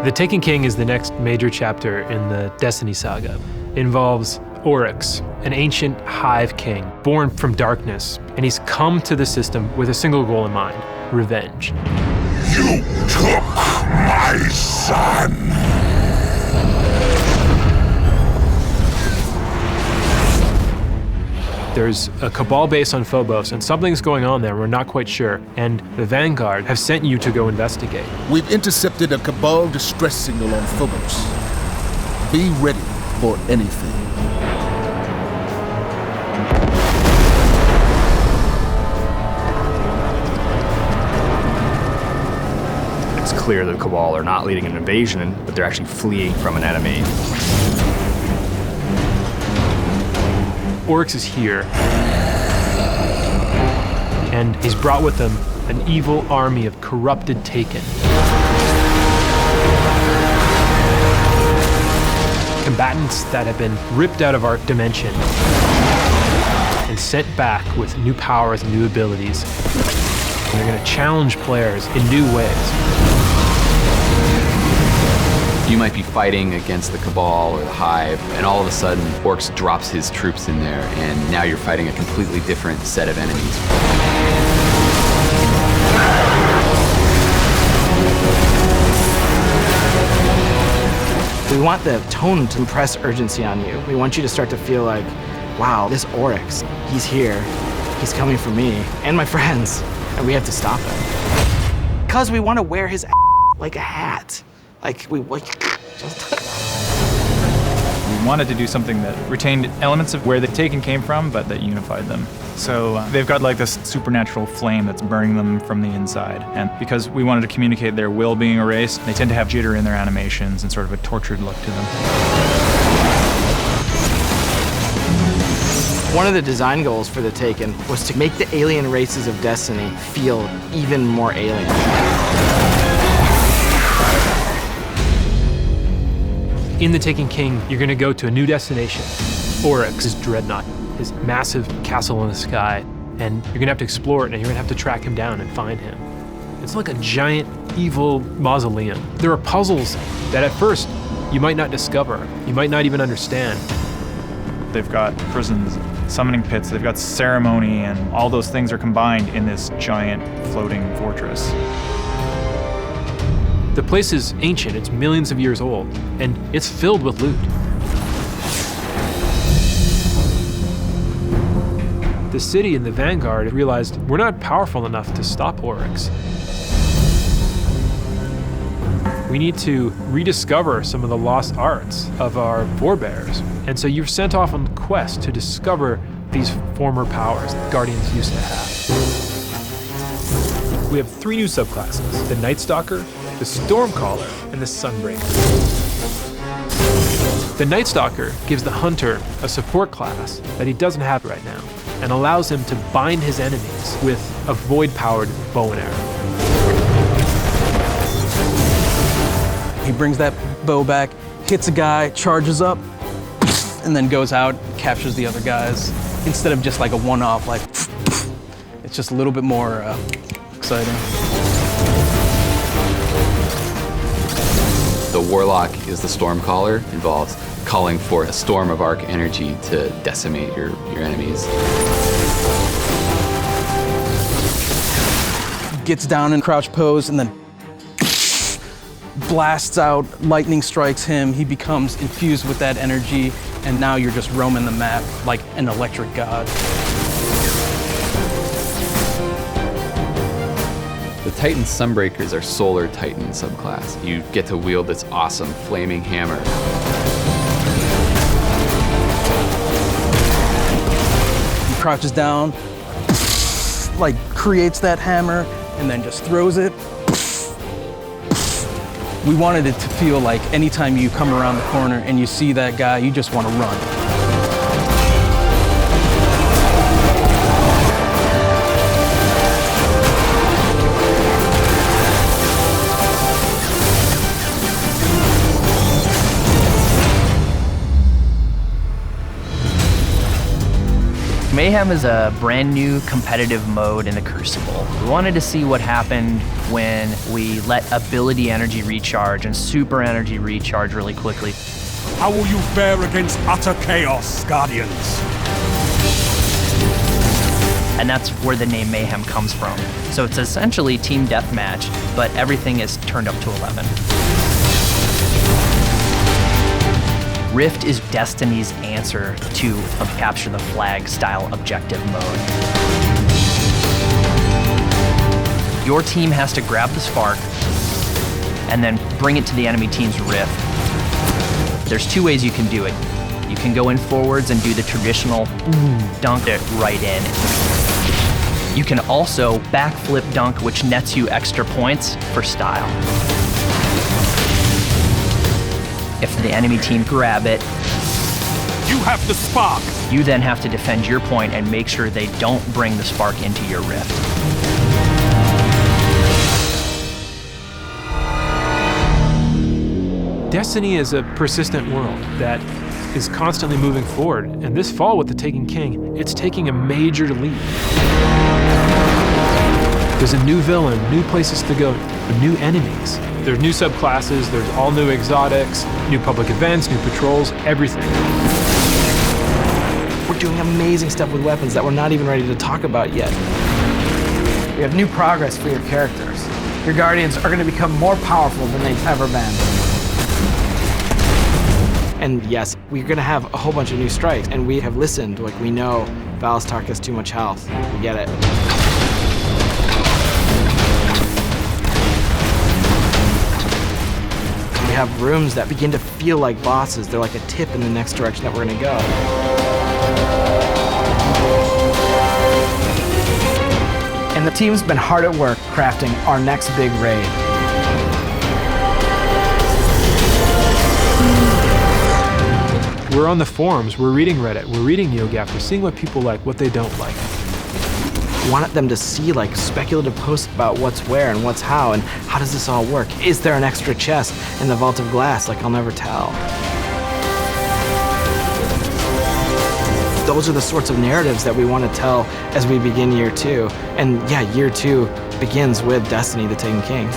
The Taken King is the next major chapter in the Destiny saga. It involves Orik's, an ancient hive king born from darkness, and he's come to the system with a single goal in mind: revenge. You took my son! There's a cabal base on Phobos, and something's going on there, we're not quite sure, and the Vanguard have sent you to go investigate. We've intercepted a cabal distress signal on Phobos. Be ready for anything. It's clear the cabal are not leading an invasion, but they're actually fleeing from an enemy. Orik's is here, and he's brought with him an evil army of corrupted Taken. Combatants that have been ripped out of our dimension and sent back with new powers and new abilities. And they're going to challenge players in new ways. You might be fighting against the Cabal or the Hive, and all of a sudden, Orik's drops his troops in there, and now you're fighting a completely different set of enemies. We want the tone to impress urgency on you. We want you to start to feel like, wow, this Orik's, he's here, he's coming for me and my friends, and we have to stop him. Because we want to wear his like a hat. We wanted to do something that retained elements of where the Taken came from, but that unified them. So they've got like this supernatural flame that's burning them from the inside. And because we wanted to communicate their will being erased, they tend to have jitter in their animations and sort of a tortured look to them. One of the design goals for the Taken was to make the alien races of Destiny feel even more alien. In The Taken King, you're going to go to a new destination, Orik's, his dreadnought, his massive castle in the sky, and you're going to have to explore it, and you're going to have to track him down and find him. It's like a giant, evil mausoleum. There are puzzles that at first you might not discover, you might not even understand. They've got prisons, summoning pits, they've got ceremony, and all those things are combined in this giant floating fortress. The place is ancient, it's millions of years old, and it's filled with loot. The city and the Vanguard realized we're not powerful enough to stop Orik's. We need to rediscover some of the lost arts of our forebears. And so you're sent off on a quest to discover these former powers that Guardians used to have. We have 3 new subclasses: the Night Stalker, the Stormcaller, and the Sunbreaker. The Night Stalker gives the Hunter a support class that he doesn't have right now, and allows him to bind his enemies with a void-powered bow and arrow. He brings that bow back, hits a guy, charges up, and then goes out, captures the other guys. Instead of just like a one-off, like, it's just a little bit more exciting. The Warlock is the Stormcaller, involves calling for a storm of arc energy to decimate your enemies. Gets down in crouch pose and then blasts out, lightning strikes him, he becomes infused with that energy, and now you're just roaming the map like an electric god. The Titan Sunbreakers are Solar Titan subclass. You get to wield this awesome flaming hammer. He crouches down, like creates that hammer, and then just throws it. We wanted it to feel like anytime you come around the corner and you see that guy, you just want to run. Mayhem is a brand new competitive mode in the Crucible. We wanted to see what happened when we let ability energy recharge and super energy recharge really quickly. How will you fare against utter chaos, Guardians? And that's where the name Mayhem comes from. So it's essentially team deathmatch, but everything is turned up to 11. Rift is Destiny's answer to a capture the flag style objective mode. Your team has to grab the spark and then bring it to the enemy team's rift. There's two ways you can do it. You can go in forwards and do the traditional dunk it right in. You can also backflip dunk, which nets you extra points for style. If the enemy team grab it, You have the spark! you then have to defend your point and make sure they don't bring the spark into your rift. Destiny is a persistent world that is constantly moving forward, and this fall with The Taken King, it's taking a major leap. There's a new villain, new places to go, new enemies. There's new subclasses, there's all new exotics, new public events, new patrols, everything. We're doing amazing stuff with weapons that we're not even ready to talk about yet. We have new progress for your characters. Your Guardians are going to become more powerful than they've ever been. And yes, we're going to have a whole bunch of new strikes, and we have listened. Like, we know Valistark has too much health. We get it. We have rooms that begin to feel like bosses. They're like a tip in the next direction that we're going to go. And the team's been hard at work crafting our next big raid. We're on the forums, we're reading Reddit, we're reading NeoGAF, we're seeing what people like, what they don't like. We wanted them to see like speculative posts about what's where and what's how and how does this all work? Is there an extra chest in the Vault of Glass? Like, I'll never tell. Those are the sorts of narratives that we want to tell as we begin year 2. And yeah, year 2 begins with Destiny, the Taken King.